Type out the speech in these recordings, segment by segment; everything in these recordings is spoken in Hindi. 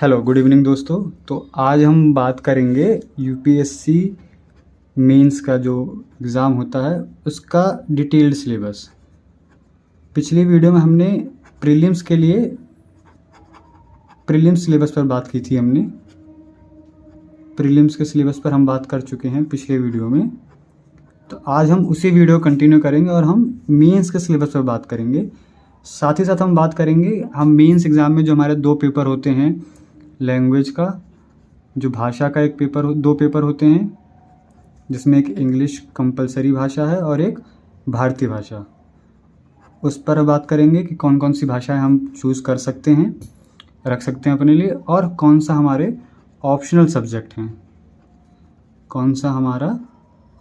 हेलो गुड इवनिंग दोस्तों। तो आज हम बात करेंगे यूपीएससी मेंस का जो एग्ज़ाम होता है उसका डिटेल्ड सिलेबस। पिछली वीडियो में हमने प्रीलिम्स के लिए प्रीलिम्स सिलेबस पर बात की थी। हमने प्रीलिम्स के सिलेबस पर हम बात कर चुके हैं पिछले वीडियो में। तो आज हम उसी वीडियो कंटिन्यू करेंगे और हम मेंस के सिलेबस पर बात करेंगे। साथ ही साथ हम बात करेंगे हम मेंस एग्ज़ाम में जो हमारे 2 पेपर होते हैं, लैंग्वेज का जो भाषा का एक पेपर 2 पेपर होते हैं, जिसमें एक इंग्लिश कंपलसरी भाषा है और एक भारतीय भाषा। उस पर बात करेंगे कि कौन कौन सी भाषाएं हम चूज़ कर सकते हैं, रख सकते हैं अपने लिए, और कौन सा हमारे ऑप्शनल सब्जेक्ट हैं, कौन सा हमारा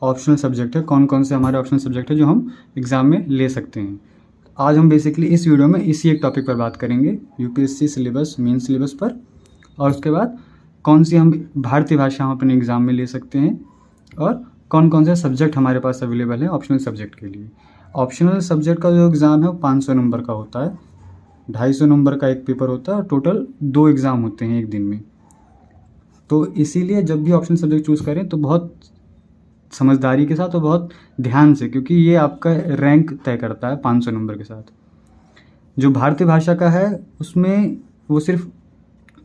ऑप्शनल सब्जेक्ट है, कौन कौन से हमारे ऑप्शनल सब्जेक्ट है जो हम एग्ज़ाम में ले सकते हैं। आज हम बेसिकली इस वीडियो में इसी एक टॉपिक पर बात करेंगे, यूपीएससी सिलेबस मेन सिलेबस पर, और उसके बाद कौन सी हम भारतीय भाषा हम अपने एग्ज़ाम में ले सकते हैं और कौन कौन से सब्जेक्ट हमारे पास अवेलेबल है ऑप्शनल सब्जेक्ट के लिए। ऑप्शनल सब्जेक्ट का जो एग्ज़ाम है वो 500 नंबर का होता है, 250 नंबर का एक पेपर होता है और टोटल 2 एग्ज़ाम होते हैं एक दिन में। तो इसीलिए जब भी ऑप्शनल सब्जेक्ट चूज़ करें तो बहुत समझदारी के साथ और बहुत ध्यान से, क्योंकि ये आपका रैंक तय करता है 500 नंबर के साथ। जो भारतीय भाषा का है उसमें वो सिर्फ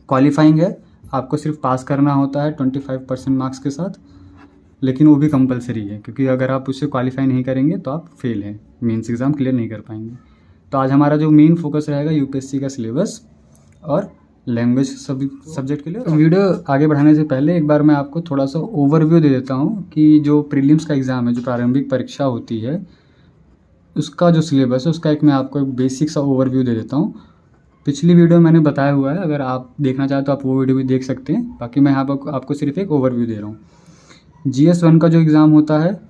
क्वालिफाइंग है, आपको सिर्फ पास करना होता है 25% मार्क्स के साथ, लेकिन वो भी कंपलसरी है, क्योंकि अगर आप उससे क्वालिफाई नहीं करेंगे तो आप फेल हैं, मेंस एग्ज़ाम क्लियर नहीं कर पाएंगे। तो आज हमारा जो मेन फोकस रहेगा यूपीएससी का सिलेबस और लैंग्वेज सब्जेक्ट के लिए। तो वीडियो आगे बढ़ाने से पहले एक बार मैं आपको थोड़ा सा ओवरव्यू दे देता हूँ कि जो प्रीलिम्स का एग्ज़ाम है, जो प्रारंभिक परीक्षा होती है, उसका जो सिलेबस है उसका मैं आपको एक बेसिक सा ओवरव्यू दे देता हूँ। पिछली वीडियो मैंने बताया हुआ है, अगर आप देखना चाहें तो आप वो वीडियो भी देख सकते हैं। बाकी मैं यहाँ पर आपको सिर्फ एक ओवरव्यू दे रहा हूँ। GS 1 का जो एग्ज़ाम होता है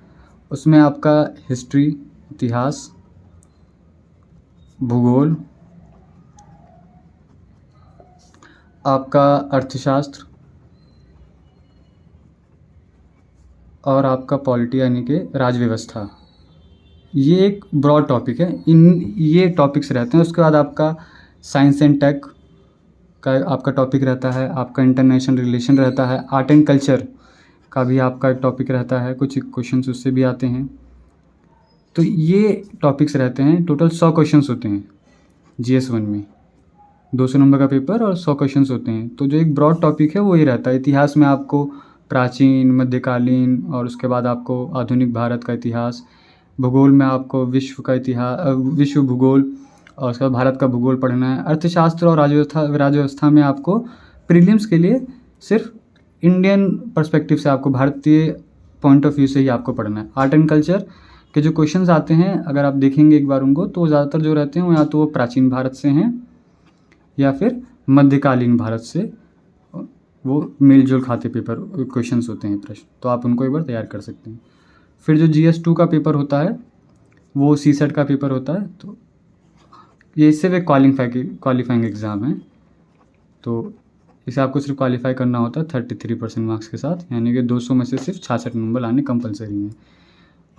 उसमें आपका हिस्ट्री, इतिहास, भूगोल, आपका अर्थशास्त्र और आपका पॉलिटी यानी कि राज व्यवस्था, ये एक ब्रॉड टॉपिक है। ये टॉपिक्स रहते हैं। उसके बाद आपका साइंस एंड टेक का आपका टॉपिक रहता है, आपका इंटरनेशनल रिलेशन रहता है, आर्ट एंड कल्चर का भी आपका टॉपिक रहता है, कुछ क्वेश्चंस उससे भी आते हैं। तो ये टॉपिक्स रहते हैं। टोटल 100 क्वेश्चंस होते हैं GS 1 में, 200 नंबर का पेपर और 100 क्वेश्चंस होते हैं। तो जो एक ब्रॉड टॉपिक है वो ये रहता है। इतिहास में आपको प्राचीन, मध्यकालीन और उसके बाद आपको आधुनिक भारत का इतिहास। भूगोल में आपको विश्व का इतिहास, विश्व भूगोल और उसके बाद भारत का भूगोल पढ़ना है। अर्थशास्त्र और राज्यव्यवस्था में आपको प्रीलिम्स के लिए सिर्फ इंडियन पर्सपेक्टिव से, आपको भारतीय पॉइंट ऑफ व्यू से ही आपको पढ़ना है। आर्ट एंड कल्चर के जो क्वेश्चंस आते हैं, अगर आप देखेंगे एक बार उनको, तो ज़्यादातर जो रहते हैं वो या तो वो प्राचीन भारत से हैं या फिर मध्यकालीन भारत से, वो मिलजुल खाते पेपर क्वेश्चंस होते हैं, प्रश्न। तो आप उनको एक बार तैयार कर सकते हैं। फिर जो GS 2 का पेपर होता है वो CSET का पेपर होता है। तो ये सिर्फ एक क्वालिफाइंग एग्ज़ाम है। तो इसे आपको सिर्फ क्वालिफाई करना होता है 33% मार्क्स के साथ, यानी कि 200 में से सिर्फ 66 नंबर लाने कंपलसरी हैं,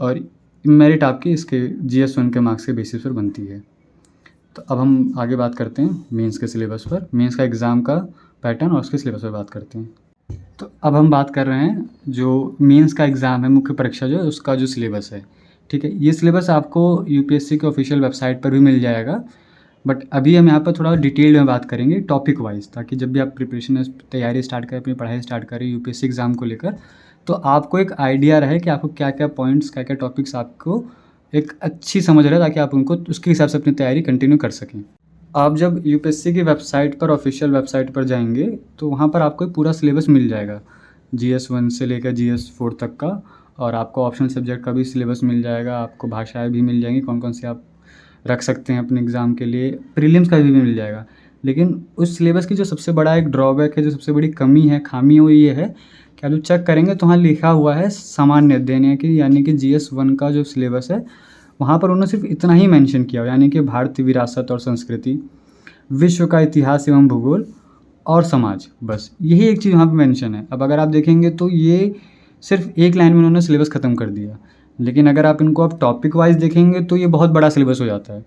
और मेरिट आपकी इसके GS 1 के मार्क्स के बेसिस पर बनती है। तो अब हम आगे बात करते हैं मेंस के सिलेबस पर, मेंस का एग्ज़ाम का पैटर्न और उसके सिलेबस पर बात करते हैं। तो अब हम बात कर रहे हैं जो मेंस का एग्ज़ाम है, मुख्य परीक्षा जो है, उसका जो सिलेबस है। ठीक है, ये सिलेबस आपको यूपीएससी के ऑफिशियल वेबसाइट पर भी मिल जाएगा, बट अभी हम यहाँ पर थोड़ा डिटेल में बात करेंगे टॉपिक वाइज, ताकि जब भी आप प्रिपरेशन तैयारी स्टार्ट करें, अपनी पढ़ाई स्टार्ट करें यूपीएससी एग्ज़ाम को लेकर, तो आपको एक आइडिया रहे कि आपको क्या क्या पॉइंट्स, क्या क्या टॉपिक्स आपको एक अच्छी समझ रहे, ताकि आप उनको उसके हिसाब से अपनी तैयारी कंटिन्यू कर सकें। आप जब यूपीएससी की वेबसाइट पर, ऑफिशियल वेबसाइट पर जाएंगे तो वहाँ पर आपको पूरा सिलेबस मिल जाएगा, GS 1 से लेकर GS 4 तक का, और आपको ऑप्शनल सब्जेक्ट का भी सिलेबस मिल जाएगा, आपको भाषाएं भी मिल जाएंगी, कौन कौन सी आप रख सकते हैं अपने एग्ज़ाम के लिए, प्रीलिम्स का भी मिल जाएगा। लेकिन उस सिलेबस की जो सबसे बड़ा एक ड्रॉबैक है, जो सबसे बड़ी कमी है, खामी, वो ये है कि आप जो चेक करेंगे तो वहाँ लिखा हुआ है सामान्य अध्ययन की, यानी कि GS 1 का जो सिलेबस है वहाँ पर उन्होंने सिर्फ इतना ही मेंशन किया हो, यानी कि भारतीय विरासत और संस्कृति, विश्व का इतिहास एवं भूगोल और समाज, बस यही एक चीज़ वहाँ पे मेंशन है। अब अगर आप देखेंगे तो ये सिर्फ एक लाइन में उन्होंने सिलेबस ख़त्म कर दिया, लेकिन अगर आप इनको आप टॉपिक वाइज देखेंगे तो ये बहुत बड़ा सिलेबस हो जाता है।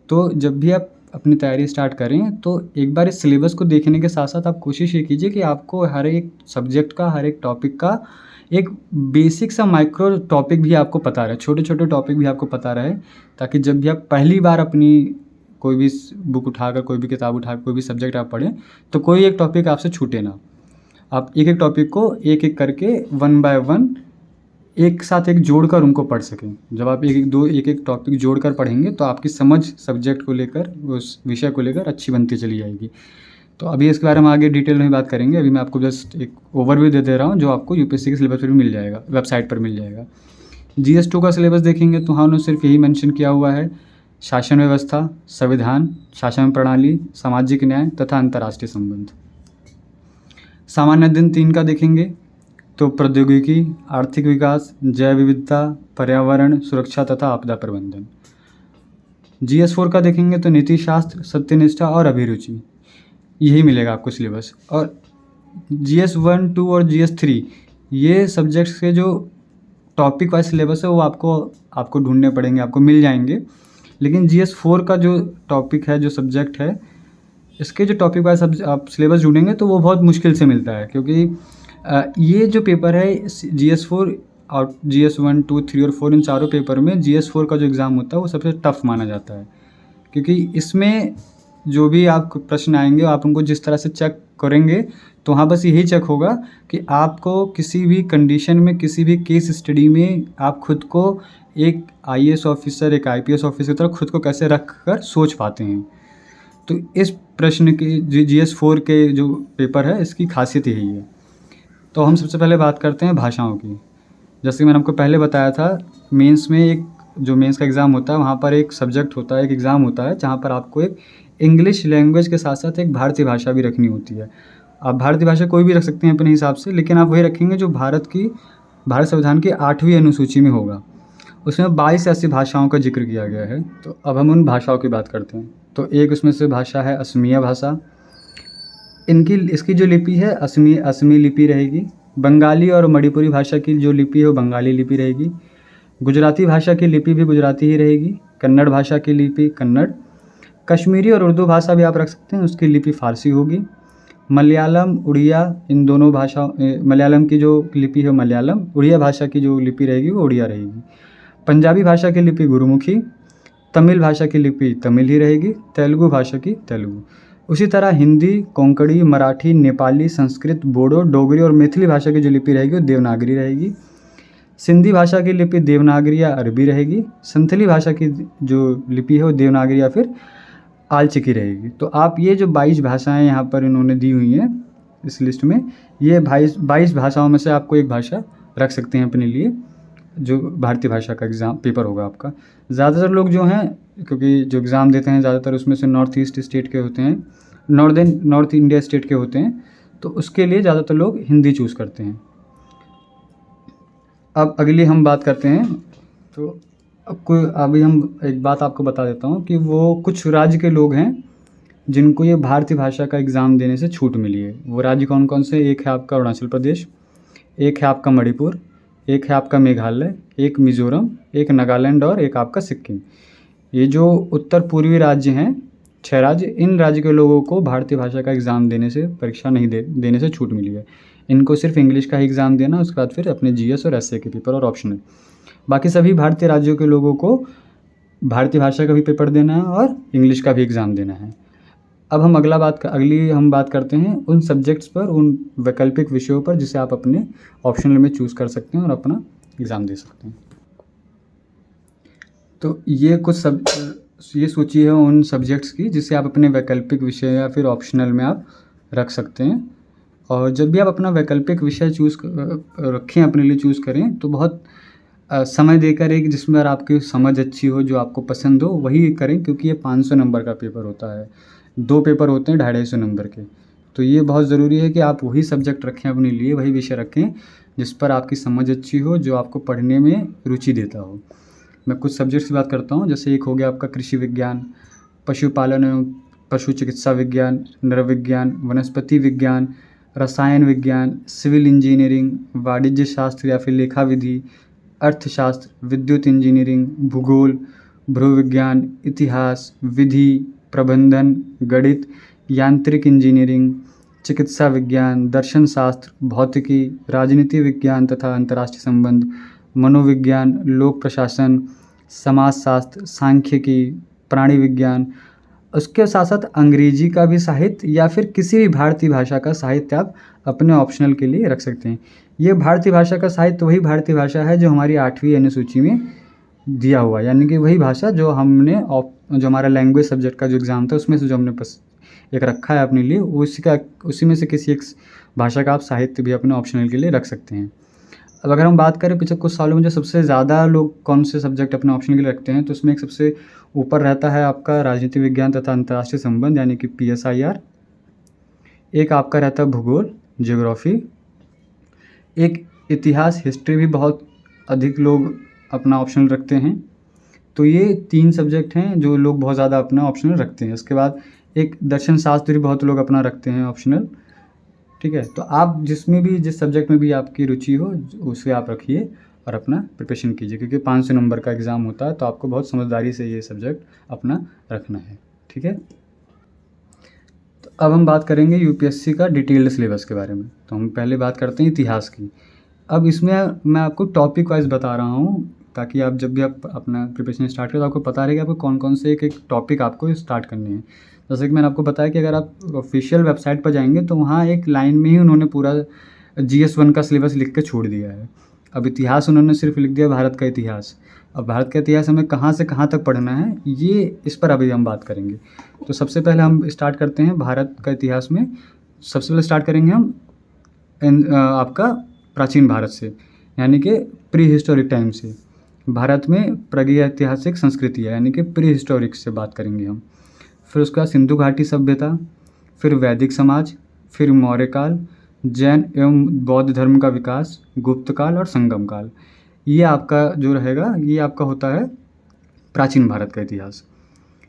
तो जब भी आप अपनी तैयारी स्टार्ट करें तो एक बार इस सिलेबस को देखने के साथ साथ आप कोशिश ये कीजिए कि आपको हर एक सब्जेक्ट का, हर एक टॉपिक का एक बेसिक सा माइक्रो टॉपिक भी आपको पता रहे, छोटे-छोटे टॉपिक भी आपको पता रहे, ताकि जब भी आप पहली बार अपनी कोई भी बुक उठाकर, कोई भी किताब उठाकर कोई भी सब्जेक्ट आप पढ़ें, तो कोई एक टॉपिक आपसे छूटे ना। आप एक-एक टॉपिक को एक-एक करके वन बाय वन एक साथ एक जोड़कर उनको पढ़ सकें। जब आप एक-एक टॉपिक जोड़कर पढ़ेंगे तो आपकी समझ सब्जेक्ट को लेकर, उस विषय को लेकर अच्छी बनती चली जाएगी। तो अभी इसके बारे में आगे डिटेल में बात करेंगे। अभी मैं आपको जस्ट एक ओवरव्यू दे रहा हूँ जो आपको यूपीएससी के सिलेबस पर भी मिल जाएगा, वेबसाइट पर मिल जाएगा। जीएस2 का सिलेबस देखेंगे तो हाँ, उन्होंने सिर्फ यही मेंशन किया हुआ है, शासन व्यवस्था, संविधान, शासन प्रणाली, सामाजिक न्याय तथा अंतर्राष्ट्रीय संबंध। सामान्य अध्ययन 3 का देखेंगे तो प्रौद्योगिकी, आर्थिक विकास, जैव विविधता, पर्यावरण, सुरक्षा तथा आपदा प्रबंधन। जीएस4 का देखेंगे तो नीति शास्त्र, सत्यनिष्ठा और अभिरुचि, यही मिलेगा आपको सिलेबस। और जीएस1, 2 और जीएस3 ये सब्जेक्ट्स के जो टॉपिक वाइज सिलेबस है वो आपको ढूंढने पड़ेंगे, आपको मिल जाएंगे। लेकिन जीएस4 का जो टॉपिक है, जो सब्जेक्ट है, इसके जो टॉपिक वाइज आप सिलेबस ढूंढेंगे तो वो बहुत मुश्किल से मिलता है, क्योंकि ये जो पेपर है जीएस4 और जीएस1, 2, 3 और 4, इन चारों पेपर में जीएस4 का जो एग्ज़ाम होता है वो सबसे टफ़ माना जाता है, क्योंकि इसमें जो भी आपको प्रश्न आएंगे आप उनको जिस तरह से चेक करेंगे तो वहाँ बस यही चेक होगा कि आपको किसी भी कंडीशन में, किसी भी केस स्टडी में आप खुद को एक आईएएस ऑफिसर, एक आईपीएस ऑफिसर की तरह खुद को कैसे रख कर सोच पाते हैं। तो इस प्रश्न के जीएस4 के जो पेपर है इसकी खासियत यही है। तो हम सबसे पहले बात करते हैं भाषाओं की। जैसे कि मैंने आपको पहले बताया था, मेंस में एक जो मेंस का एग्ज़ाम होता है वहाँ पर एक सब्जेक्ट होता है, एक एग्ज़ाम होता है जहाँ पर आपको एक इंग्लिश लैंग्वेज के साथ साथ एक भारतीय भाषा भी रखनी होती है। आप भारतीय भाषा कोई भी रख सकते हैं अपने हिसाब से, लेकिन आप वही रखेंगे जो भारत संविधान की 8वीं अनुसूची में होगा। उसमें 22 ऐसी भाषाओं का जिक्र किया गया है। तो अब हम उन भाषाओं की बात करते हैं। तो एक उसमें से भाषा है असमिया भाषा। इसकी जो लिपि है असमी लिपि रहेगी। बंगाली और मणिपुरी भाषा की जो लिपि है वो बंगाली लिपि रहेगी। गुजराती भाषा की लिपि भी गुजराती ही रहेगी। कन्नड़ भाषा की लिपि कन्नड़। कश्मीरी और उर्दू भाषा भी आप रख सकते हैं, उसकी लिपि फ़ारसी होगी। मलयालम, उड़िया, इन दोनों भाषा, मलयालम की जो लिपि है मलयालम, उड़िया भाषा की जो लिपि रहेगी वो उड़िया रहेगी। पंजाबी भाषा की लिपि गुरुमुखी। तमिल भाषा की लिपि तमिल ही रहेगी। तेलुगु भाषा की तेलुगु। उसी तरह हिंदी, कोंकणी, मराठी, नेपाली, संस्कृत, बोडो, डोगरी और मैथिली भाषा की जो लिपि रहेगी वो देवनागरी रहेगी। सिंधी भाषा की लिपि देवनागरी या अरबी रहेगी। संथली भाषा की जो लिपि है वो देवनागरी या फिर आलचिकी रहेगी। तो आप ये जो 22 भाषाएं यहाँ पर इन्होंने दी हुई हैं इस लिस्ट में, ये 22 भाषाओं में से आपको एक भाषा रख सकते हैं अपने लिए, जो भारतीय भाषा का एग्ज़ाम पेपर होगा आपका। ज़्यादातर लोग जो हैं, क्योंकि जो एग्ज़ाम देते हैं ज़्यादातर उसमें से नॉर्थ ईस्ट स्टेट के होते हैं, नॉर्थ इंडिया स्टेट के होते हैं, तो उसके लिए ज़्यादातर लोग हिंदी चूज़ करते हैं। अब अगली हम बात करते हैं, तो अभी हम एक बात आपको बता देता हूँ कि वो कुछ राज्य के लोग हैं जिनको ये भारतीय भाषा का एग्ज़ाम देने से छूट मिली है। वो राज्य कौन कौन से? एक है आपका अरुणाचल प्रदेश, एक है आपका मणिपुर, एक है आपका मेघालय, एक मिज़ोरम, एक नागालैंड और एक आपका सिक्किम। ये जो उत्तर पूर्वी राज्य हैं, 6 राज्य, इन राज्य के लोगों को भारतीय भाषा का एग्ज़ाम देने से, परीक्षा नहीं देने से छूट मिली है। इनको सिर्फ इंग्लिश का ही एग्ज़ाम देना, उसके बाद फिर अपने जीएस और एसए के पेपर और ऑप्शनल। बाकी सभी भारतीय राज्यों के लोगों को भारतीय भाषा का भी पेपर देना है और इंग्लिश का भी एग्ज़ाम देना है। अब हम अगली बात करते हैं उन सब्जेक्ट्स पर, उन वैकल्पिक विषयों पर जिसे आप अपने ऑप्शनल में चूज़ कर सकते हैं और अपना एग्ज़ाम दे सकते हैं। तो ये सोची है उन सब्जेक्ट्स की जिसे आप अपने वैकल्पिक विषय या फिर ऑप्शनल में आप रख सकते हैं। और जब भी आप अपना वैकल्पिक विषय रखें, अपने लिए चूज़ करें, तो बहुत समय देकर एक जिसमें आपकी समझ अच्छी हो, जो आपको पसंद हो वही करें, क्योंकि ये 500 नंबर का पेपर होता है। 2 पेपर होते हैं 250 नंबर के। तो ये बहुत ज़रूरी है कि आप वही सब्जेक्ट रखें अपने लिए, वही विषय रखें जिस पर आपकी समझ अच्छी हो, जो आपको पढ़ने में रुचि देता हो। मैं कुछ सब्जेक्ट्स की बात करता हूँ। जैसे एक हो गया आपका कृषि विज्ञान, पशुपालन एवं पशु चिकित्सा विज्ञान, नरविज्ञान, वनस्पति विज्ञान, रसायन विज्ञान, सिविल इंजीनियरिंग, वाणिज्य शास्त्र या फिर लेखा विधि, अर्थशास्त्र, विद्युत इंजीनियरिंग, भूगोल, भूविज्ञान, इतिहास, विधि, प्रबंधन, गणित, यांत्रिक इंजीनियरिंग, चिकित्सा विज्ञान, दर्शन शास्त्र, भौतिकी, राजनीति विज्ञान तथा अंतर्राष्ट्रीय संबंध, मनोविज्ञान, लोक प्रशासन, समाजशास्त्र, सांख्यिकी, प्राणी विज्ञान। उसके साथ साथ अंग्रेजी का भी साहित्य या फिर किसी भी भारतीय भाषा का साहित्य आप अपने ऑप्शनल के लिए रख सकते हैं। ये भारतीय भाषा का साहित्य वही भारतीय भाषा है जो हमारी 8वीं अनुसूची में दिया हुआ है, यानी कि वही भाषा जो हमने जो हमारा लैंग्वेज सब्जेक्ट का जो एग्ज़ाम था उसमें से जो हमने एक रखा है अपने लिए, उसी में से किसी एक भाषा का आप साहित्य भी अपने ऑप्शनल के लिए रख सकते हैं। अब अगर हम बात करें पिछले कुछ सालों में जो सबसे ज़्यादा लोग कौन से सब्जेक्ट अपने ऑप्शन के लिए रखते हैं, तो उसमें एक सबसे ऊपर रहता है आपका राजनीति विज्ञान तथा अंतर्राष्ट्रीय संबंध यानी कि PSIR। एक आपका रहता है भूगोल, ज्योग्राफी। एक इतिहास, हिस्ट्री भी बहुत अधिक लोग अपना ऑप्शनल रखते हैं। तो ये 3 सब्जेक्ट हैं जो लोग बहुत ज़्यादा अपना ऑप्शनल रखते हैं। उसके बाद एक दर्शन शास्त्र भी बहुत लोग अपना रखते हैं ऑप्शनल। ठीक है, तो आप जिस सब्जेक्ट में भी आपकी रुचि हो उसे आप रखिए और अपना प्रिपरेशन कीजिए, क्योंकि 500 नंबर का एग्ज़ाम होता है, तो आपको बहुत समझदारी से ये सब्जेक्ट अपना रखना है। ठीक है, तो अब हम बात करेंगे UPSC का डिटेल्ड सिलेबस के बारे में। तो हम पहले बात करते हैं इतिहास की। अब इसमें मैं आपको टॉपिक वाइज बता रहा हूँ ताकि आप जब भी आप अपना प्रिपरेशन स्टार्ट करें तो आपको पता रहेगा आपको कौन कौन से एक टॉपिक आपको स्टार्ट करने हैं। जैसे कि मैंने आपको बताया कि अगर आप ऑफिशियल वेबसाइट पर जाएंगे तो वहाँ एक लाइन में ही उन्होंने पूरा GS1 का सिलेबस लिख के छोड़ दिया है। अब इतिहास उन्होंने सिर्फ लिख दिया भारत का इतिहास। अब भारत का इतिहास हमें कहाँ से कहाँ तक पढ़ना है, ये इस पर अभी हम बात करेंगे। तो सबसे पहले हम स्टार्ट करते हैं भारत का इतिहास में। सबसे पहले स्टार्ट करेंगे हम आपका प्राचीन भारत से, यानी कि प्री हिस्टोरिक टाइम से। भारत में प्रागैतिहासिक संस्कृति है, यानी कि प्री हिस्टोरिक से बात करेंगे हम। फिर उसके बाद सिंधु घाटी सभ्यता, फिर वैदिक समाज, फिर मौर्य काल, जैन एवं बौद्ध धर्म का विकास, गुप्त काल और संगम काल। ये आपका जो रहेगा ये आपका होता है प्राचीन भारत का इतिहास।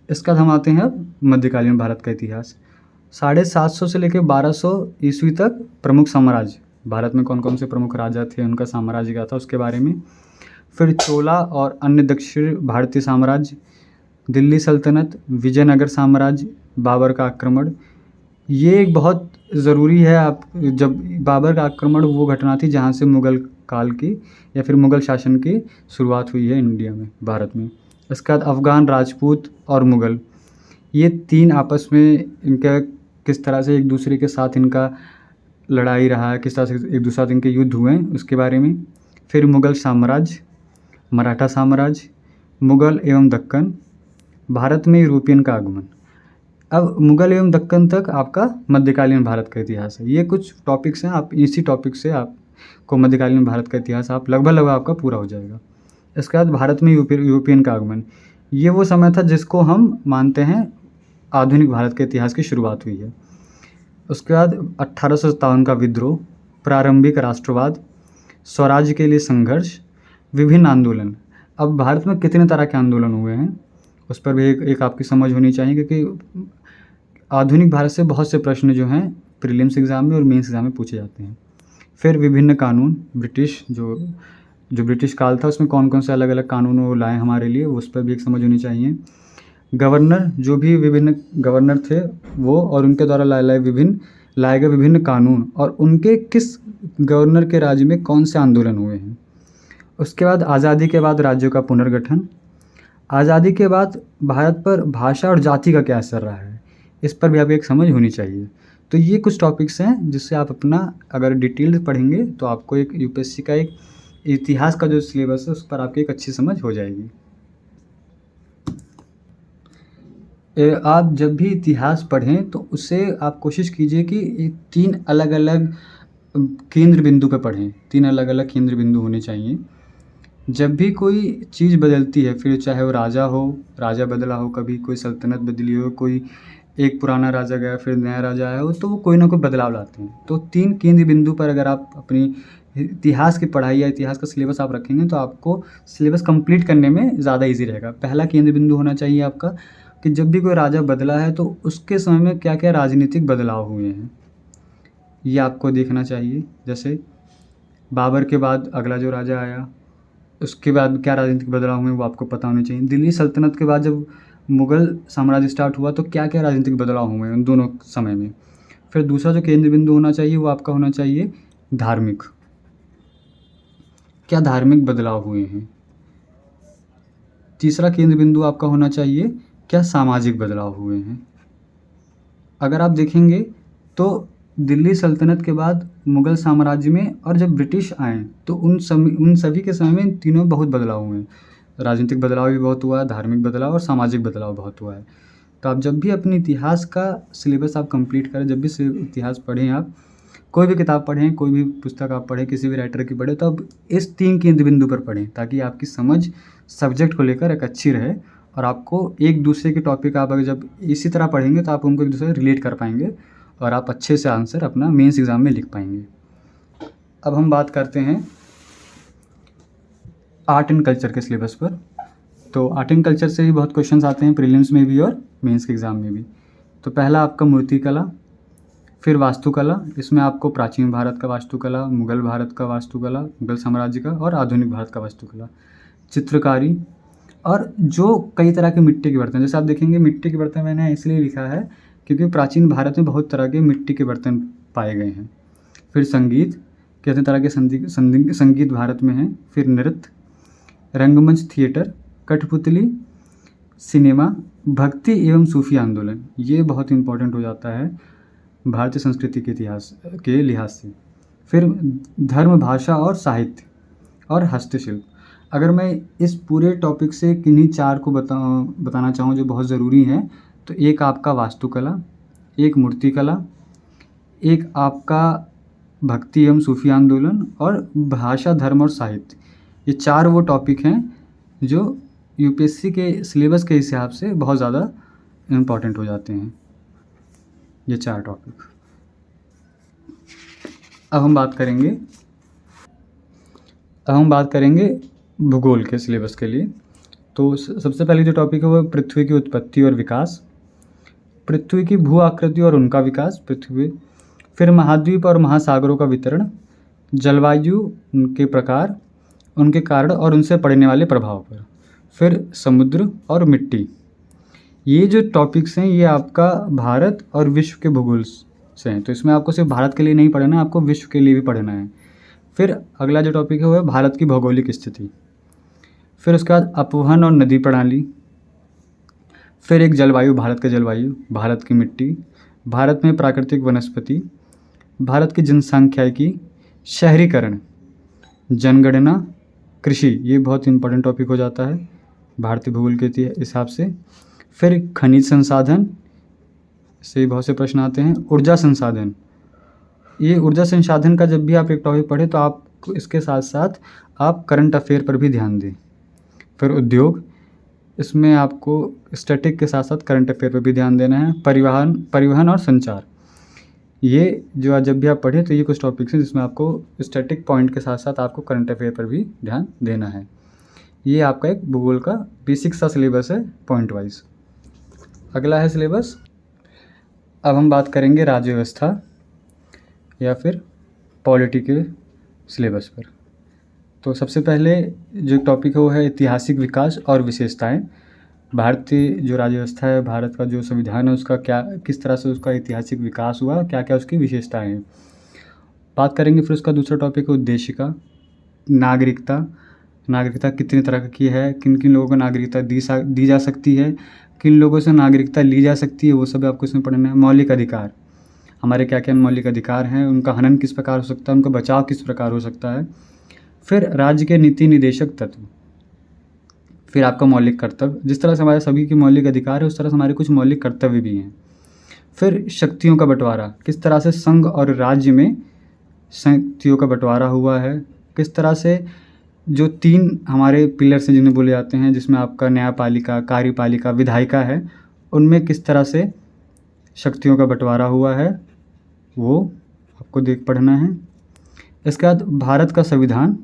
इसके बाद हम आते हैं अब मध्यकालीन भारत का इतिहास। 750 से लेकर 1200 ईस्वी तक प्रमुख साम्राज्य, भारत में कौन कौन से प्रमुख राजा थे, उनका साम्राज्य क्या था उसके बारे में। फिर चोला और अन्य दक्षिण भारतीय साम्राज्य, दिल्ली सल्तनत, विजयनगर साम्राज्य, बाबर का आक्रमण। ये एक बहुत ज़रूरी है। आप जब बाबर का आक्रमण वो घटना थी जहाँ से मुग़ल काल की या फिर मुग़ल शासन की शुरुआत हुई है इंडिया में, भारत में। इसके बाद अफ़गान, राजपूत और मुग़ल, ये 3 आपस में इनका किस तरह से एक दूसरे के साथ इनका लड़ाई रहा है, किस तरह से एक दूसरे साथ इनके युद्ध हुए हैं उसके बारे में। फिर मुग़ल साम्राज्य, मराठा साम्राज्य, मुग़ल एवं दक्कन, भारत में यूरोपियन का आगमन। अब मुग़ल एवं दक्कन तक आपका मध्यकालीन भारत का इतिहास है। ये कुछ टॉपिक्स हैं, आप इसी टॉपिक से आपको मध्यकालीन भारत का इतिहास आप लगभग आपका पूरा हो जाएगा। इसके बाद भारत में यूरोपियन का आगमन, ये वो समय था जिसको हम मानते हैं आधुनिक भारत के इतिहास की शुरुआत हुई है। उसके बाद 1857 का विद्रोह, प्रारंभिक राष्ट्रवाद, स्वराज्य के लिए संघर्ष, विभिन्न आंदोलन। अब भारत में कितने तरह के आंदोलन हुए हैं उस पर भी एक आपकी समझ होनी चाहिए, क्योंकि आधुनिक भारत से बहुत से प्रश्न जो हैं प्रीलिम्स एग्ज़ाम में और मेंस एग्ज़ाम में पूछे जाते हैं। फिर विभिन्न कानून, ब्रिटिश जो ब्रिटिश काल था उसमें कौन कौन से अलग अलग कानून वो लाए हमारे लिए, उस पर भी एक समझ होनी चाहिए। गवर्नर, जो भी विभिन्न गवर्नर थे वो और उनके द्वारा लाए गए विभिन्न कानून और उनके किस गवर्नर के राज्य में कौन से आंदोलन हुए हैं। उसके बाद आज़ादी के बाद राज्यों का पुनर्गठन। आज़ादी के बाद भारत पर भाषा और जाति का क्या असर रहा है, इस पर भी आपको एक समझ होनी चाहिए। तो ये कुछ टॉपिक्स हैं जिससे आप अपना अगर डिटेल पढ़ेंगे तो आपको एक UPSC का एक इतिहास का जो सिलेबस है उस पर आपकी एक अच्छी समझ हो जाएगी। आप जब भी इतिहास पढ़ें तो उससे आप कोशिश कीजिए कि 3 अलग अलग केंद्र बिंदु पे पढ़ें। 3 अलग अलग केंद्र बिंदु होने चाहिए। जब भी कोई चीज़ बदलती है, फिर चाहे वो राजा बदला हो, कभी कोई सल्तनत बदली हो, कोई एक पुराना राजा गया फिर नया राजा आया हो, तो वो कोई ना कोई बदलाव लाते हैं। तो 3 केंद्र बिंदु पर अगर आप अपनी इतिहास की पढ़ाई या इतिहास का सिलेबस आप रखेंगे तो आपको सिलेबस कंप्लीट करने में ज़्यादा ईजी रहेगा। पहला केंद्र बिंदु होना चाहिए आपका कि जब भी कोई राजा बदला है तो उसके समय में क्या क्या राजनीतिक बदलाव हुए हैं, ये आपको देखना चाहिए। जैसे बाबर के बाद अगला जो राजा आया उसके बाद क्या राजनीतिक बदलाव हुए वो आपको पता होने चाहिए। दिल्ली सल्तनत के बाद जब मुग़ल साम्राज्य स्टार्ट हुआ तो क्या क्या राजनीतिक बदलाव हुए उन दोनों समय में। फिर दूसरा जो केंद्र बिंदु होना चाहिए वो आपका होना चाहिए धार्मिक, क्या धार्मिक बदलाव हुए हैं। तीसरा केंद्र बिंदु आपका होना चाहिए क्या सामाजिक बदलाव हुए हैं। अगर आप देखेंगे तो दिल्ली सल्तनत के बाद मुग़ल साम्राज्य में और जब ब्रिटिश आए तो उन सभी के समय में इन तीनों बहुत बदलाव हुए हैं। राजनीतिक बदलाव भी बहुत हुआ है, धार्मिक बदलाव और सामाजिक बदलाव बहुत हुआ है। तो आप जब भी अपने इतिहास का सिलेबस आप कंप्लीट करें, जब भी इतिहास पढ़ें, आप कोई भी किताब पढ़ें, कोई भी पुस्तक आप पढ़ें, किसी भी राइटर की पढ़ें, तो आप इस 3 केंद्र बिंदु पर पढ़ें ताकि आपकी समझ सब्जेक्ट को लेकर एक अच्छी रहे और आपको एक दूसरे के टॉपिक आप अगर जब इसी तरह पढ़ेंगे तो आप उनको एक दूसरे से रिलेट कर पाएंगे और आप अच्छे से आंसर अपना मेंस एग्ज़ाम में लिख पाएंगे। अब हम बात करते हैं आर्ट एंड कल्चर के सिलेबस पर। तो आर्ट एंड कल्चर से ही बहुत क्वेश्चंस आते हैं प्रीलिम्स में भी और मेंस के एग्ज़ाम में भी। तो पहला आपका मूर्तिकला, फिर वास्तुकला, इसमें आपको प्राचीन भारत का वास्तुकला, मुग़ल भारत का वास्तुकला, मुग़ल साम्राज्य का और आधुनिक भारत का वास्तुकला, चित्रकारी और जो कई तरह के मिट्टी के बर्तन। जैसे आप देखेंगे मिट्टी के बर्तन मैंने इसलिए लिखा है क्योंकि प्राचीन भारत में बहुत तरह के मिट्टी के बर्तन पाए गए हैं। फिर संगीत, कितने तरह के संगीत भारत में हैं। फिर नृत्य, रंगमंच थिएटर, कठपुतली, सिनेमा, भक्ति एवं सूफी आंदोलन, ये बहुत इम्पोर्टेंट हो जाता है भारतीय संस्कृति के इतिहास के लिहाज से। फिर धर्म, भाषा और साहित्य और हस्तशिल्प। अगर मैं इस पूरे टॉपिक से किन्हीं 4 को बताना चाहूँ जो बहुत ज़रूरी हैं, तो एक आपका वास्तुकला, एक मूर्तिकला, एक आपका भक्ति एवं सूफी आंदोलन और भाषा, धर्म और साहित्य। ये 4 वो टॉपिक हैं जो यूपीएससी के सिलेबस के हिसाब से बहुत ज़्यादा इम्पॉर्टेंट हो जाते हैं, ये 4 टॉपिक। अब हम बात करेंगे भूगोल के सिलेबस के लिए। तो सबसे पहले जो टॉपिक है वो पृथ्वी की उत्पत्ति और विकास, पृथ्वी की भू आकृति और उनका विकास, पृथ्वी। फिर महाद्वीप और महासागरों का वितरण, जलवायु, उनके प्रकार, उनके कारण और उनसे पड़ने वाले प्रभाव पर। फिर समुद्र और मिट्टी। ये जो टॉपिक्स हैं ये आपका भारत और विश्व के भूगोल से हैं, तो इसमें आपको सिर्फ भारत के लिए नहीं पढ़ना है, आपको विश्व के लिए भी पढ़ना है। फिर अगला जो टॉपिक है वो है भारत की भौगोलिक स्थिति। फिर उसके बाद अपवहन और नदी प्रणाली। फिर एक जलवायु, भारत का जलवायु, भारत की मिट्टी, भारत में प्राकृतिक वनस्पति, भारत की जनसांख्यिकी, शहरीकरण, जनगणना, कृषि, ये बहुत इंपॉर्टेंट टॉपिक हो जाता है भारतीय भूगोल के हिसाब से। फिर खनिज संसाधन से बहुत से प्रश्न आते हैं। ऊर्जा संसाधन, ये ऊर्जा संसाधन का जब भी आप एक टॉपिक पढ़ें तो आप इसके साथ साथ आप करंट अफेयर पर भी ध्यान दें। फिर उद्योग, इसमें आपको स्टैटिक के साथ साथ करंट अफेयर पर भी ध्यान देना है। परिवहन और संचार, ये जो जब भी आप पढ़ें तो ये कुछ टॉपिक्स हैं जिसमें आपको स्टैटिक पॉइंट के साथ साथ आपको करंट अफेयर पर भी ध्यान देना है। ये आपका एक भूगोल का बेसिक सा सिलेबस है पॉइंट वाइज। अगला है सिलेबस। अब हम बात करेंगे राज्य व्यवस्था या फिर पॉलिटी के सिलेबस पर। तो सबसे पहले जो टॉपिक है वो है ऐतिहासिक विकास और विशेषताएं। भारतीय जो राज्य व्यवस्था है, भारत का जो संविधान है, उसका किस तरह से उसका ऐतिहासिक विकास हुआ, क्या क्या उसकी विशेषताएं हैं, बात करेंगे। फिर उसका दूसरा टॉपिक है उद्देशिका, नागरिकता कितने तरह की है, किन किन लोगों को नागरिकता दी जा सकती है, किन लोगों से नागरिकता ली जा सकती है, वो सब आपको इसमें पढ़ना है। मौलिक अधिकार, हमारे क्या क्या मौलिक अधिकार हैं, उनका हनन किस प्रकार हो सकता है, उनका बचाव किस प्रकार हो सकता है। फिर राज्य के नीति निदेशक तत्व। फिर आपका मौलिक कर्तव्य, जिस तरह से हमारे सभी के मौलिक अधिकार है उस तरह से हमारे कुछ मौलिक कर्तव्य भी हैं। फिर शक्तियों का बंटवारा, किस तरह से संघ और राज्य में शक्तियों का बंटवारा हुआ है, किस तरह से जो 3 हमारे पिलर्स हैं जिन्हें बोले जाते हैं, जिसमें आपका न्यायपालिका, कार्यपालिका, विधायिका है, उनमें किस तरह से शक्तियों का बंटवारा हुआ है वो आपको पढ़ना है। इसके बाद भारत का संविधान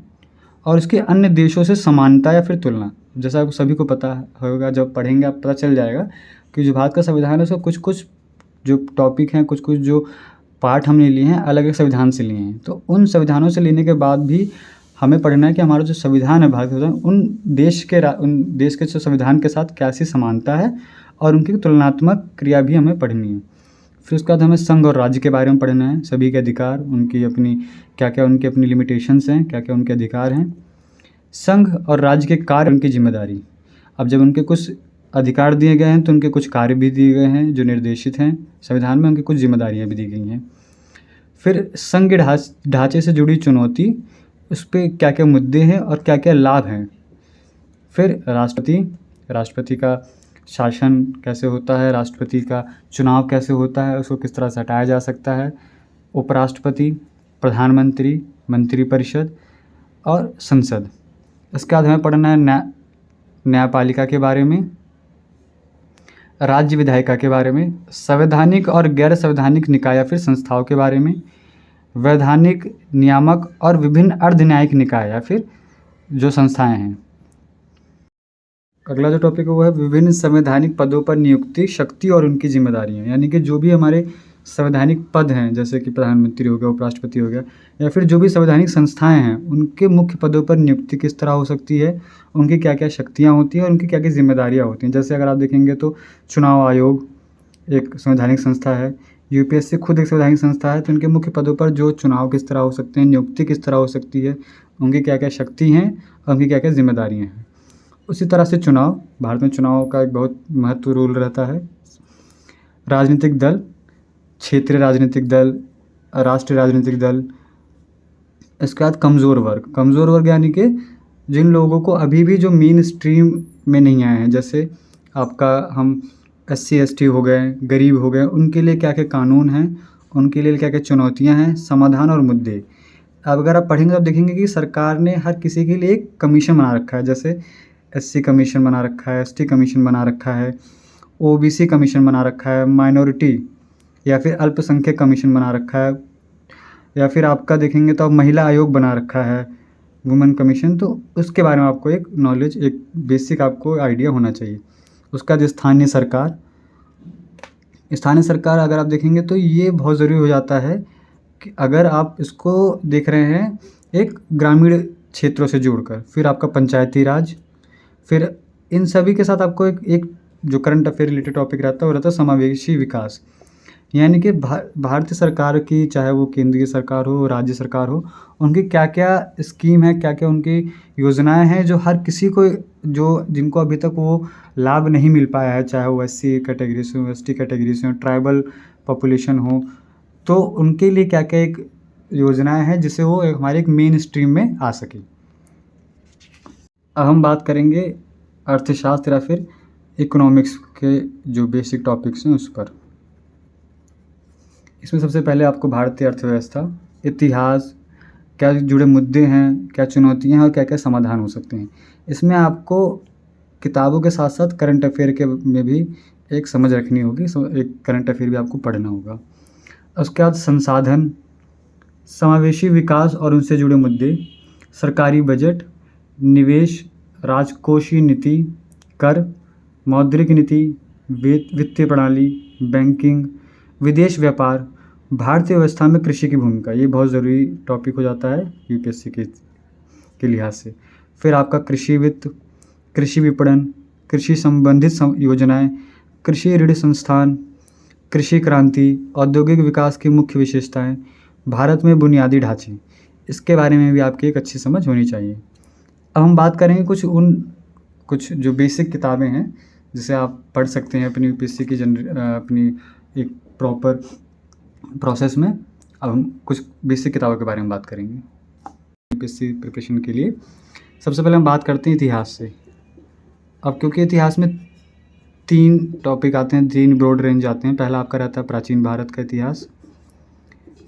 और इसके अन्य देशों से समानता या फिर तुलना। जैसा आपको सभी को पता होगा, जब पढ़ेंगे आप पता चल जाएगा कि जो भारत का संविधान है उसका कुछ जो टॉपिक हैं, कुछ जो पार्ट हमने लिए हैं अलग अलग संविधान से लिए हैं। तो उन संविधानों से लेने के बाद भी हमें पढ़ना है कि हमारा जो संविधान है, भारत का संविधान, उन देश के जो संविधान के साथ कैसी समानता है और उनकी तुलनात्मक क्रिया भी हमें पढ़नी है। फिर उसके बाद हमें संघ और राज्य के बारे में पढ़ना है, सभी के अधिकार, उनकी अपनी क्या-क्या उनकी अपनी लिमिटेशंस हैं, क्या-क्या उनके अधिकार हैं। संघ और राज्य के कार्य, उनकी जिम्मेदारी। अब जब उनके कुछ अधिकार दिए गए हैं तो उनके कुछ कार्य भी दिए गए हैं जो निर्देशित हैं संविधान में, उनकी कुछ जिम्मेदारियाँ भी दी गई हैं। फिर संघ के ढांचे से जुड़ी चुनौती, उस पे क्या-क्या मुद्दे हैं और क्या-क्या लाभ हैं। फिर राष्ट्रपति का शासन कैसे होता है, राष्ट्रपति का चुनाव कैसे होता है, उसको किस तरह से हटाया जा सकता है। उपराष्ट्रपति, प्रधानमंत्री, मंत्रिपरिषद और संसद। इसके बाद हमें पढ़ना है न्यायपालिका के बारे में, राज्य विधायिका के बारे में, संवैधानिक और गैर संवैधानिक निकाय या फिर संस्थाओं के बारे में, वैधानिक, नियामक और विभिन्न अर्धन्यायिक निकाय या फिर जो संस्थाएं हैं। अगला जो टॉपिक है वो है विभिन्न संवैधानिक पदों पर नियुक्ति, शक्ति और उनकी जिम्मेदारियां। यानी कि जो भी हमारे संवैधानिक पद हैं, जैसे कि प्रधानमंत्री हो गया, उपराष्ट्रपति हो गया, या फिर जो भी संवैधानिक संस्थाएं हैं, उनके मुख्य पदों पर नियुक्ति किस तरह हो सकती है, उनकी क्या क्या शक्तियाँ होती हैं और उनकी क्या क्या जिम्मेदारियाँ होती हैं। जैसे अगर आप देखेंगे तो चुनाव आयोग एक संवैधानिक संस्था है, यूपीएससी खुद एक संवैधानिक संस्था है, तो उनके मुख्य पदों पर जो चुनाव किस तरह हो सकते हैं, नियुक्ति किस तरह हो सकती है, उनकी क्या क्या शक्ति हैं और उनकी क्या क्या जिम्मेदारियाँ हैं। उसी तरह से चुनाव, भारत में चुनाव का एक बहुत महत्व रोल रहता है। राजनीतिक दल, क्षेत्रीय राजनीतिक दल, राष्ट्रीय राजनीतिक दल। इसके बाद कमज़ोर वर्ग यानी कि जिन लोगों को अभी भी जो मेन स्ट्रीम में नहीं आए हैं, जैसे आपका हम SC ST हो गए, गरीब हो गए, उनके लिए क्या क्या कानून हैं, उनके लिए क्या क्या चुनौतियाँ हैं, समाधान और मुद्दे। अब अगर आप पढ़ेंगे तो आप देखेंगे कि सरकार ने हर किसी के लिए एक कमीशन बना रखा है। जैसे SC कमीशन बना रखा है, ST कमीशन बना रखा है, OBC कमीशन बना रखा है, माइनॉरिटी या फिर अल्पसंख्यक कमीशन बना रखा है, या फिर आपका देखेंगे तो आप महिला आयोग बना रखा है, वुमेन कमीशन। तो उसके बारे में आपको एक नॉलेज, एक बेसिक आपको आइडिया होना चाहिए। उसका बाद स्थानीय सरकार अगर आप देखेंगे तो ये बहुत ज़रूरी हो जाता है कि अगर आप इसको देख रहे हैं एक ग्रामीण क्षेत्रों से जोड़कर। फिर आपका पंचायती राज, फिर इन सभी के साथ आपको एक जो करंट अफेयर रिलेटेड टॉपिक रहता है वो रहता है समावेशी विकास। यानी कि भारतीय सरकार की, चाहे वो केंद्रीय सरकार हो, राज्य सरकार हो, उनकी क्या क्या स्कीम है, क्या क्या उनकी योजनाएं हैं जो हर किसी को, जो जिनको अभी तक वो लाभ नहीं मिल पाया है, चाहे वो SC कैटेगरी से हो, ST कैटेगरी से हो, ट्राइबल पॉपुलेशन हो, तो उनके लिए क्या क्या एक योजनाएं हैं जिससे वो हमारे एक मेन स्ट्रीम में आ सके। अब हम बात करेंगे अर्थशास्त्र या फिर इकोनॉमिक्स के जो बेसिक टॉपिक्स हैं उस पर। इसमें सबसे पहले आपको भारतीय अर्थव्यवस्था, इतिहास, क्या जुड़े मुद्दे हैं, क्या चुनौतियां हैं और क्या क्या समाधान हो सकते हैं। इसमें आपको किताबों के साथ साथ करंट अफेयर के में भी एक समझ रखनी होगी, एक करंट अफेयर भी आपको पढ़ना होगा। उसके बाद संसाधन, समावेशी विकास और उनसे जुड़े मुद्दे, सरकारी बजट, निवेश, राजकोषीय नीति, कर, मौद्रिक नीति, वित्तीय प्रणाली, बैंकिंग, विदेश व्यापार, भारतीय व्यवस्था में कृषि की भूमिका। ये बहुत ज़रूरी टॉपिक हो जाता है यूपीएससी के लिहाज से। फिर आपका कृषि वित्त, कृषि विपणन, कृषि संबंधित योजनाएं, कृषि ऋण संस्थान, कृषि क्रांति, औद्योगिक विकास की मुख्य विशेषताएं, भारत में बुनियादी ढांचे। इसके बारे में भी आपकी एक अच्छी समझ होनी चाहिए। अब हम बात करेंगे कुछ जो बेसिक किताबें हैं जिसे आप पढ़ सकते हैं अपनी यूपीएससी की अपनी एक प्रॉपर प्रोसेस में। अब हम कुछ बेसिक किताबों के बारे में बात करेंगे यूपीएससी प्रिपरेशन के लिए। सबसे पहले हम बात करते हैं इतिहास से। अब क्योंकि इतिहास में 3 टॉपिक आते हैं, 3 ब्रॉड रेंज आते हैं। पहला आपका रहता है प्राचीन भारत का इतिहास,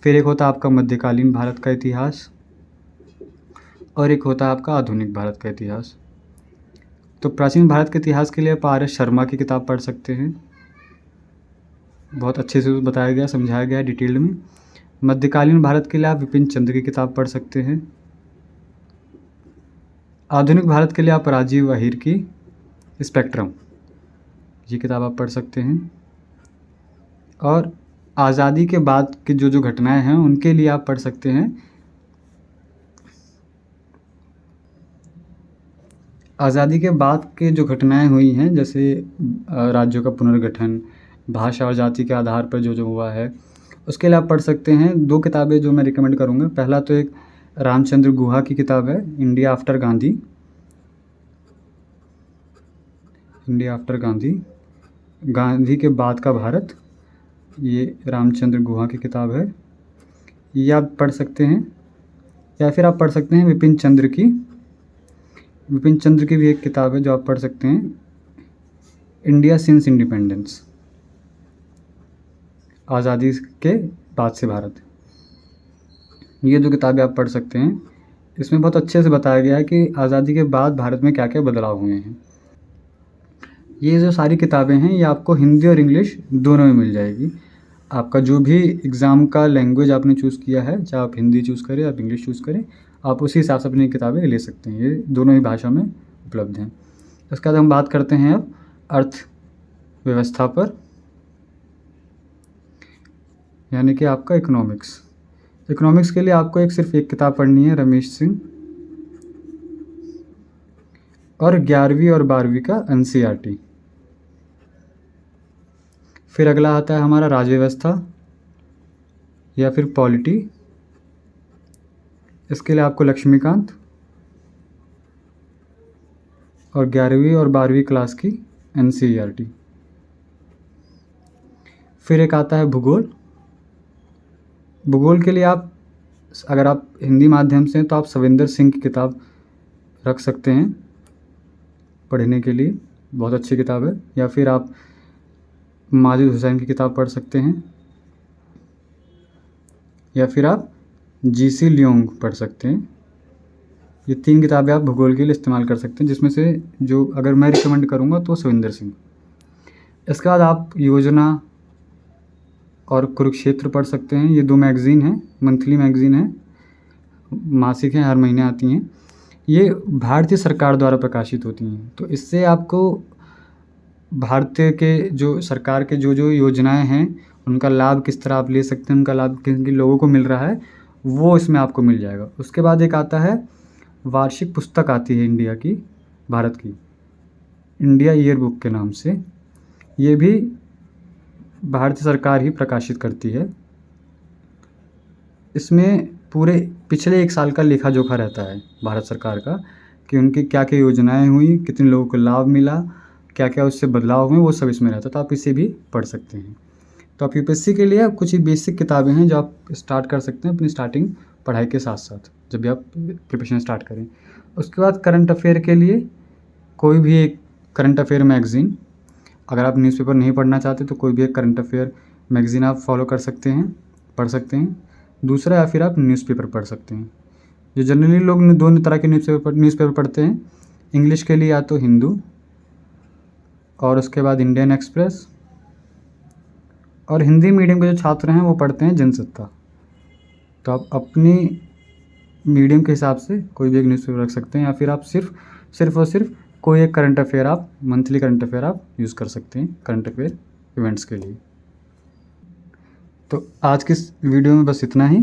फिर एक होता है आपका मध्यकालीन भारत का इतिहास, और एक होता है आपका आधुनिक भारत का इतिहास। तो प्राचीन भारत के इतिहास के लिए आप RS शर्मा की किताब पढ़ सकते हैं, बहुत अच्छे से बताया गया, समझाया गया डिटेल्ड में। मध्यकालीन भारत के लिए आप विपिन चंद्र की किताब पढ़ सकते हैं। आधुनिक भारत के लिए आप राजीव अहीर की स्पेक्ट्रम, ये किताब आप पढ़ सकते हैं। और आज़ादी के बाद की जो घटनाएं हैं उनके लिए आप पढ़ सकते हैं आज़ादी के बाद के जो घटनाएं हुई हैं, जैसे राज्यों का पुनर्गठन, भाषा और जाति के आधार पर जो हुआ है, उसके लिए आप पढ़ सकते हैं 2 किताबें जो मैं रिकमेंड करूँगा। पहला तो एक रामचंद्र गुहा की किताब है, India after Gandhi. India after Gandhi, Gandhi के बाद का भारत, ये रामचंद्र गुहा की किताब है, ये आप पढ़ सकते हैं। या फिर आप पढ़ सकते हैं विपिन चंद्र की भी एक किताब है जो आप पढ़ सकते हैं, इंडिया सिंस इंडिपेंडेंस, आज़ादी के बाद से भारत। ये 2 किताबें आप पढ़ सकते हैं। इसमें बहुत अच्छे से बताया गया है कि आज़ादी के बाद भारत में क्या क्या बदलाव हुए हैं। ये जो सारी किताबें हैं ये आपको हिंदी और इंग्लिश दोनों में मिल जाएगी। आपका जो भी एग्ज़ाम का लैंग्वेज आपने चूज़ किया है, चाहे आप हिंदी चूज़ करें, आप इंग्लिश चूज़ करें, आप उसी हिसाब से अपनी किताबें ले सकते हैं। ये दोनों ही भाषा में उपलब्ध हैं। उसके बाद हम बात करते हैं अब अर्थव्यवस्था पर, यानी कि आपका इकोनॉमिक्स। इकोनॉमिक्स के लिए आपको सिर्फ एक किताब पढ़नी है, रमेश सिंह, और 11वीं और 12वीं का NCERT। फिर अगला आता है हमारा राजव्यवस्था या फिर पॉलिटी। इसके लिए आपको लक्ष्मीकांत और 11वीं और 12वीं क्लास की NCERT। फिर एक आता है भूगोल। भूगोल के लिए आप, अगर आप हिंदी माध्यम से हैं तो आप सविंदर सिंह की किताब रख सकते हैं पढ़ने के लिए, बहुत अच्छी किताब है। या फिर आप माजिद हुसैन की किताब पढ़ सकते हैं, या फिर आप GC लियोंग पढ़ सकते हैं। ये 3 किताबें आप भूगोल के लिए इस्तेमाल कर सकते हैं, जिसमें से जो अगर मैं रिकमेंड करूँगा तो सविंदर सिंह। इसके बाद आप योजना और कुरुक्षेत्र पढ़ सकते हैं। ये 2 मैगज़ीन हैं, मंथली मैगज़ीन है, मासिक हैं, हर महीने आती हैं। ये भारतीय सरकार द्वारा प्रकाशित होती हैं। तो इससे आपको भारतीय के जो सरकार के जो योजनाएं हैं उनका लाभ किस तरह आप ले सकते हैं, उनका लाभ किन किन लोगों को मिल रहा है, वो इसमें आपको मिल जाएगा। उसके बाद एक आता है वार्षिक पुस्तक आती है इंडिया की, भारत की, इंडिया ईयर बुक के नाम से। ये भी भारतीय सरकार ही प्रकाशित करती है। इसमें पूरे पिछले 1 साल का लेखा जोखा रहता है भारत सरकार का, कि उनकी क्या क्या योजनाएं हुई, कितने लोगों को लाभ मिला, क्या क्या उससे बदलाव हुए, वो सब इसमें रहता है। तो आप इसे भी पढ़ सकते हैं। तो आप UPSC के लिए कुछ ही बेसिक किताबें हैं जो आप स्टार्ट कर सकते हैं अपनी स्टार्टिंग पढ़ाई के साथ साथ, जब भी आप प्रिपरेशन स्टार्ट करें। उसके बाद करंट अफेयर के लिए कोई भी एक करंट अफेयर मैगज़ीन, अगर आप न्यूज़पेपर नहीं पढ़ना चाहते तो कोई भी एक करंट अफेयर मैगज़ीन आप फॉलो कर सकते हैं, पढ़ सकते हैं। दूसरा, या फिर आप न्यूज़पेपर पढ़ सकते हैं। जो जनरली लोग दोनों तरह के न्यूज़पेपर पढ़ते हैं। इंग्लिश के लिए या तो हिंदू, और उसके बाद इंडियन एक्सप्रेस, और हिंदी मीडियम के जो छात्र हैं वो पढ़ते हैं जनसत्ता। तो आप अपनी मीडियम के हिसाब से कोई भी एक न्यूज़पेपर रख सकते हैं, या फिर आप सिर्फ और सिर्फ कोई एक करंट अफेयर, आप मंथली करंट अफेयर आप यूज़ कर सकते हैं करंट अफेयर इवेंट्स के लिए। तो आज की इस वीडियो में बस इतना ही।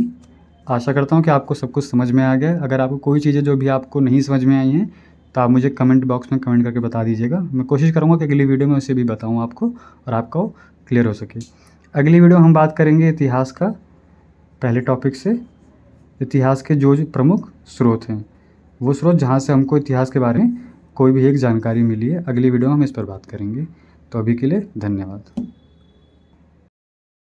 आशा करता हूँ कि आपको सब कुछ समझ में आ गया। अगर आपको कोई चीज़ें जो भी आपको नहीं समझ में आई हैं तो आप मुझे कमेंट बॉक्स में कमेंट करके बता दीजिएगा। मैं कोशिश करूँगा कि अगली वीडियो में उसे भी बताऊँ आपको, और आपका वो क्लियर हो सके। अगली वीडियो हम बात करेंगे इतिहास का, पहले टॉपिक से, इतिहास के जो प्रमुख स्रोत हैं, वो स्रोत जहाँ से हमको इतिहास के बारे में कोई भी एक जानकारी मिली है। अगली वीडियो में हम इस पर बात करेंगे। तो अभी के लिए धन्यवाद।